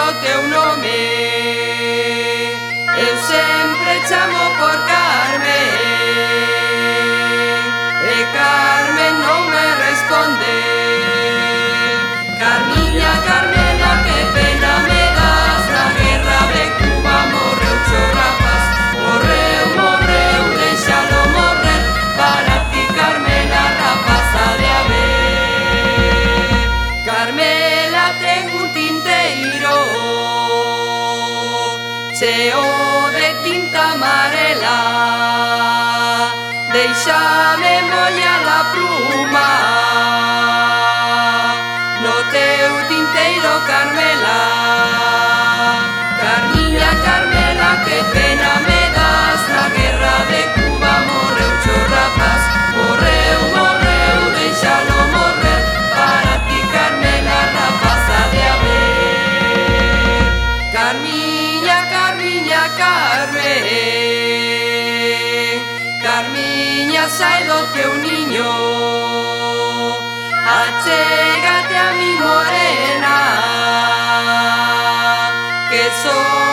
o teu nome. Eu sempre chamo por Carmen, e Carmen non me responde. Carmiña, Carmela, que pena me das, na guerra de Cuba morreu cho rapaz. Morreu, morreu, deixalo morrer, para ti Carmela, rapaza de haber. Carmela ten un tinteiro cheo de tinta amarela, deixame mollar la pluma no teu tinteiro, Carmela. Carmiña, Carmela, que pena me das, na guerra de Cuba morreu cho rapaz. Morreu, morreu, deixalo morrer, para ti Carmela, rapaza de haber. Carmiña, Carmiña, Carmen, Carmiña, sai do teu niño, achégate a mi morena, que soy